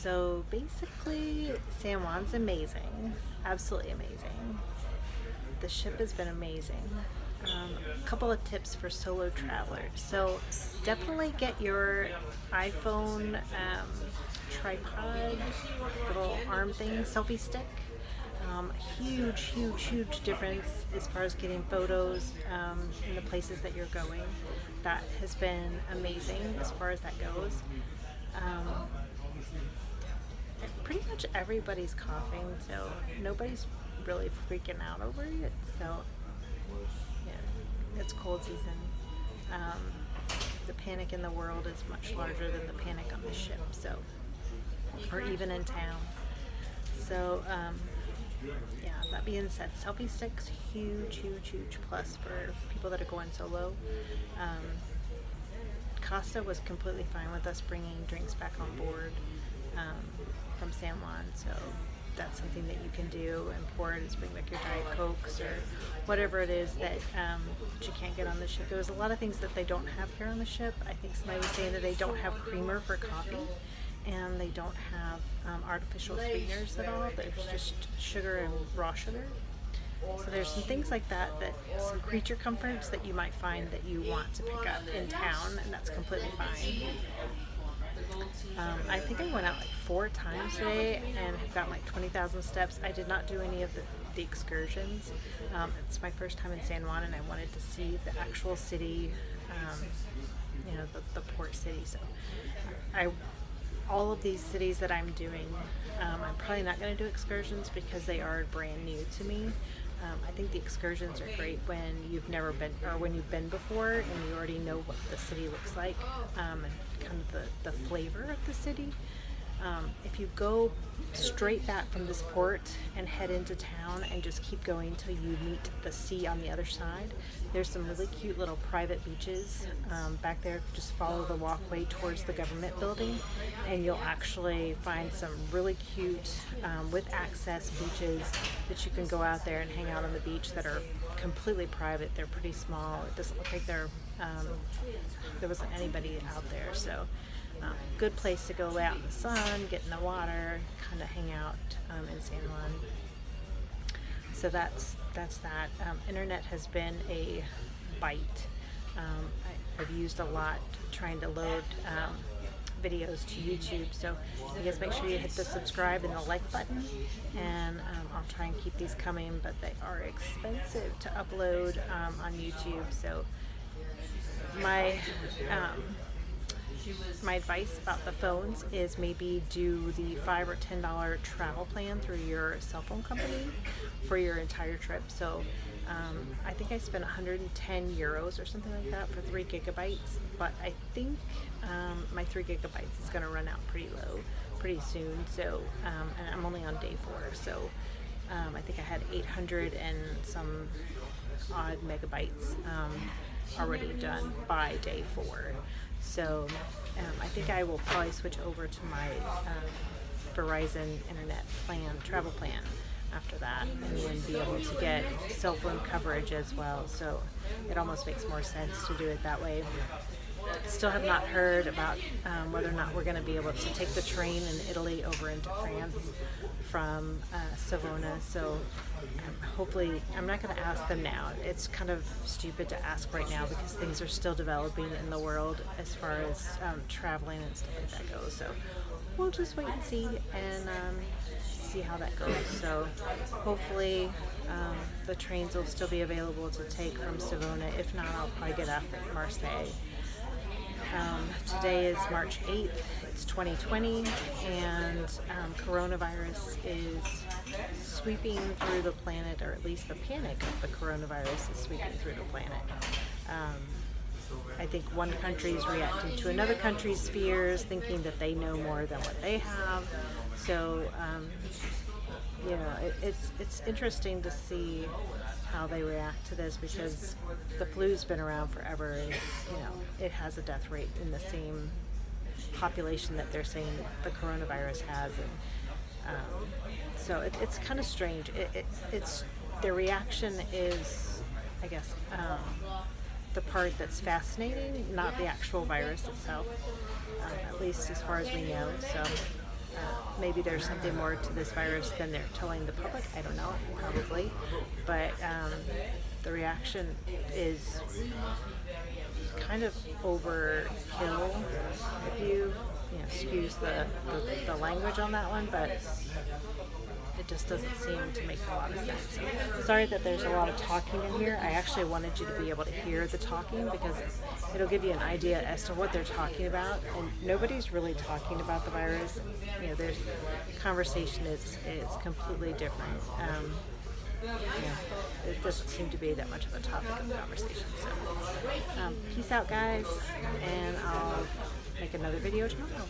So basically, San Juan's amazing, absolutely amazing. The ship has been amazing. A couple of tips for solo travelers. So definitely get your iPhone tripod, little arm thing, selfie stick. Huge difference as far as getting photos in the places that you're going. That has been amazing as far as that goes. Um, Pretty much everybody's coughing, so nobody's really freaking out over it. So, yeah, it's cold season. Um, the panic in the world is much larger than the panic on the ship, so, or even in town. So, yeah, that being said, selfie sticks, huge plus for people that are going solo. Um, Costa was completely fine with us bringing drinks back on board um, from San Juan, so that's something that you can do. And pour it is bring back your Diet Cokes or whatever it is that you can't get on the ship. There was a lot of things that they don't have here on the ship. I think somebody was saying that they don't have creamer for coffee, and they don't have artificial sweeteners at all. There's just sugar and raw sugar. So there's some things like that, some creature comforts that you might find that you want to pick up in town, and that's completely fine. I think I went out like 4 times today and have gotten like 20,000 steps. I did not do any of the excursions. It's my first time in San Juan, and I wanted to see the actual city, the port city. So all of these cities that I'm doing, I'm probably not going to do excursions because they are brand new to me. I think the excursions are great when you've never been, or when you've been before and you already know what the city looks like, and kind of the flavor of the city. If you go straight back from this port and head into town and just keep going till you meet the sea on the other side, there's some really cute little private beaches back there. Just follow the walkway towards the government building, and you'll actually find some really cute with access beaches that you can go out there and hang out on the beach that are completely private. They're pretty small. It doesn't look like there wasn't anybody out there. So good place to go lay out in the sun, get in the water, kind of hang out in San Juan. So that's that. Internet has been a bite. I've used a lot trying to load videos to YouTube. So you guys make sure you hit the subscribe and the like button, and I'll try and keep these coming, but they are expensive to upload on YouTube. So my advice about the phones is maybe do the $5 or $10 travel plan through your cell phone company for your entire trip. So I think I spent 110 euros or something like that for 3 gigabytes, but I think my 3 gigabytes is going to run out pretty soon. So and I'm only on day 4, so I think I had 800 and some odd megabytes already done by day 4. So I think I will probably switch over to my Verizon internet travel plan after that, and then be able to get cell phone coverage as well. So it almost makes more sense to do it that way. Still have not heard about whether or not we're going to be able to take the train in Italy over into France from Savona. So hopefully, I'm not going to ask them now. It's kind of stupid to ask right now because things are still developing in the world as far as traveling and stuff like that goes. So we'll just wait and see, and see how that goes. So hopefully the trains will still be available to take from Savona. If not, I'll probably get off at Marseille. Today is March 8th, it's 2020, and coronavirus is sweeping through the planet, or at least the panic of the coronavirus is sweeping through the planet. I think one country is reacting to another country's fears, thinking that they know more than what they have. So, it's interesting to see how they react to this, because the flu's been around forever, and it has a death rate in the same population that they're saying the coronavirus has, and so it's kind of strange. It's their reaction is, I guess, the part that's fascinating, not the actual virus itself, at least as far as we know. So Maybe there's something more to this virus than they're telling the public. I don't know, probably. But the reaction is kind of overkill, if you excuse the language on that one, but it just doesn't seem to make a lot of sense. Sorry that there's a lot of talking in here. I actually wanted you to be able to hear the talking because it'll give you an idea as to what they're talking about. And nobody's really talking about the virus. There's conversation is completely different. It doesn't seem to be that much of a topic of conversation. So, peace out, guys, and I'll make another video tomorrow.